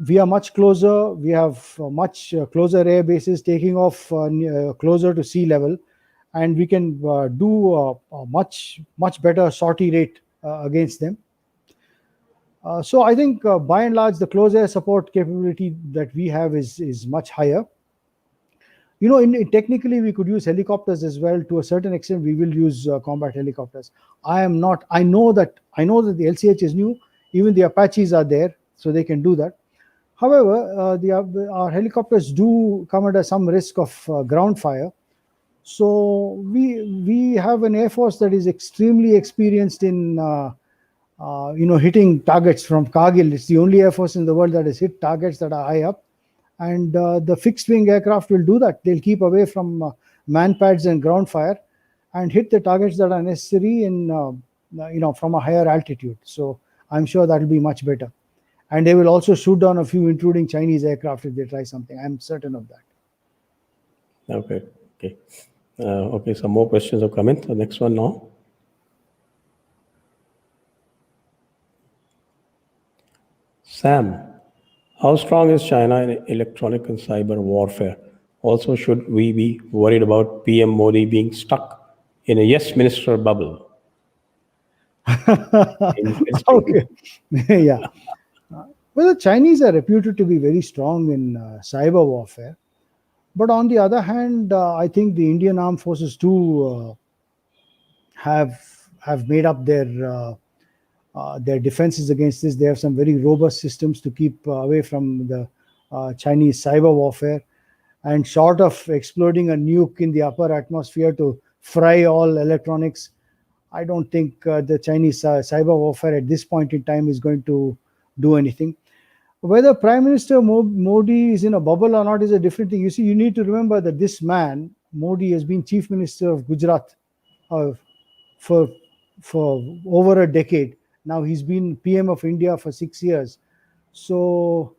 we are much closer. We have much closer air bases taking off closer to sea level, and we can do a much better sortie rate against them. So I think by and large, the close air support capability that we have is much higher. Technically we could use helicopters as well. To a certain extent, we will use combat helicopters. I am not. I know that the LCH is new. Even the Apaches are there, so they can do that. However, our helicopters do come under some risk of ground fire. So we have an air force that is extremely experienced in hitting targets from Kargil. It's the only air force in the world that has hit targets that are high up, and the fixed wing aircraft will do that. They'll keep away from man pads and ground fire, and hit the targets that are necessary in from a higher altitude. So I'm sure that will be much better. And they will also shoot down a few intruding Chinese aircraft if they try something. I'm certain of that. Okay. Okay. Okay. Some more questions have come in. The next one now. Sam, how strong is China in electronic and cyber warfare? Also, should we be worried about PM Modi being stuck in a yes minister bubble? Okay. Yeah. Well, the Chinese are reputed to be very strong in cyber warfare. But on the other hand, I think the Indian armed forces too have made up their defenses against this. They have some very robust systems to keep away from the Chinese cyber warfare. And short of exploding a nuke in the upper atmosphere to fry all electronics, I don't think the Chinese cyber warfare at this point in time is going to do anything. Whether Prime Minister Modi is in a bubble or not is a different thing. You see, you need to remember that this man, Modi, has been Chief Minister of Gujarat for over a decade. Now he's been PM of India for 6 years. So,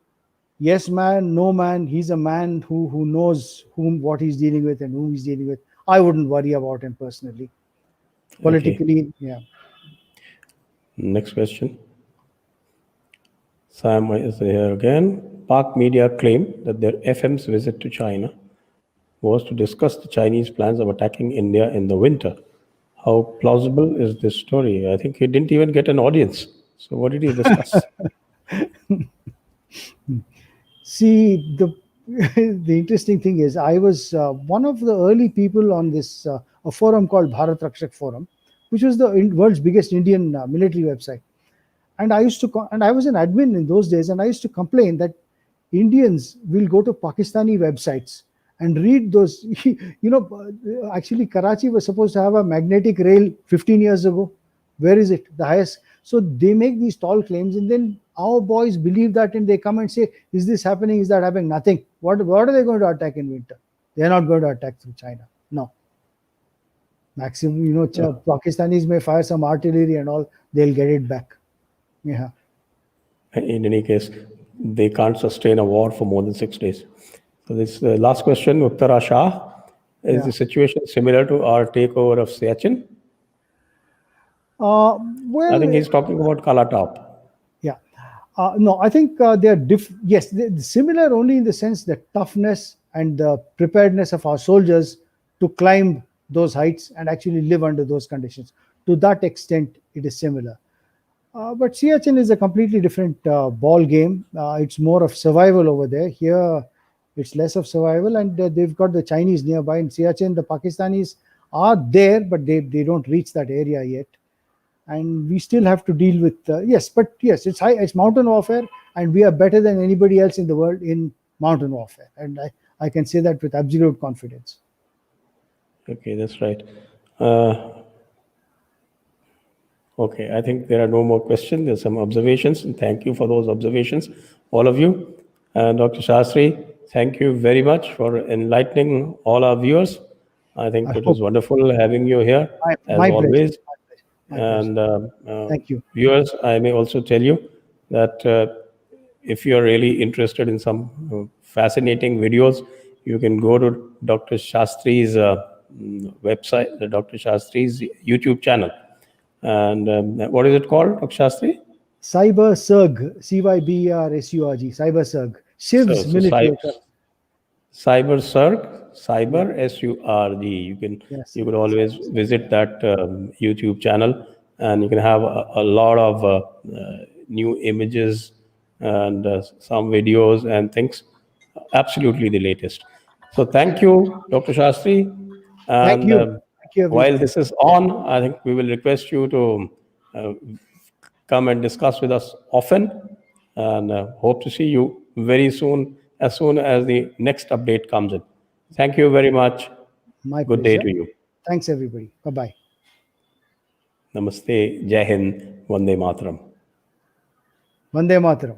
yes man, no man, he's a man who knows what he's dealing with and whom he's dealing with. I wouldn't worry about him personally. Politically, okay. Yeah. Next question. Sam is here again. Pak media claimed that their FM's visit to China was to discuss the Chinese plans of attacking India in the winter. How plausible is this story? I think he didn't even get an audience. So what did he discuss? See, the interesting thing is, I was one of the early people on this a forum called Bharat Rakshak Forum, which was the world's biggest Indian military website. And I was an admin in those days, and I used to complain that Indians will go to Pakistani websites and read those. Actually, Karachi was supposed to have a magnetic rail 15 years ago. Where is it? The highest. So they make these tall claims, and then our boys believe that, and they come and say, "Is this happening? Is that happening?" Nothing. What are they going to attack in winter? They are not going to attack through China. No. Maximum, Pakistanis may fire some artillery and all. They'll get it back. Yeah. In any case, they can't sustain a war for more than 6 days. So this last question, Uttara Shah, is the situation similar to our takeover of Siachen? Well, I think he's talking about Kalatop. Yeah. No, I think they're yes, they're similar only in the sense that toughness and the preparedness of our soldiers to climb those heights and actually live under those conditions. To that extent, it is similar. But Siachen is a completely different ball game. It's more of survival over there. Here, it's less of survival, and they've got the Chinese nearby. In Siachen, the Pakistanis are there, but they don't reach that area yet. And we still have to deal with it's mountain warfare, and we are better than anybody else in the world in mountain warfare, and I can say that with absolute confidence. Okay, that's right. Okay, I think there are no more questions. There's some observations, and thank you for those observations, all of you. And Dr. Shastry, thank you very much for enlightening all our viewers. I think it was wonderful having you here, as always. And thank you. Viewers, I may also tell you that if you're really interested in some fascinating videos, you can go to Dr. Shastri's website, the Dr. Shastri's YouTube channel. And what is it called, Dr. Shastri? Cyber Surg, Cybersurg, Cyber Surg, So, Shiv's so military. Cyber Surg, Cyber SURG. Yes. You could always visit that YouTube channel, and you can have a lot of new images and some videos and things. Absolutely the latest. So thank you, Dr. Shastri. Thank And you. Thank you, while everyone. this is on, I think we will request you to uh, come and discuss with us often, and hope to see you very soon as the next update comes in. Thank you very much. My Good day pleasure. to you. Thanks, everybody. Bye bye. Namaste. Jai Hind. Vande Mataram. Vande Mataram.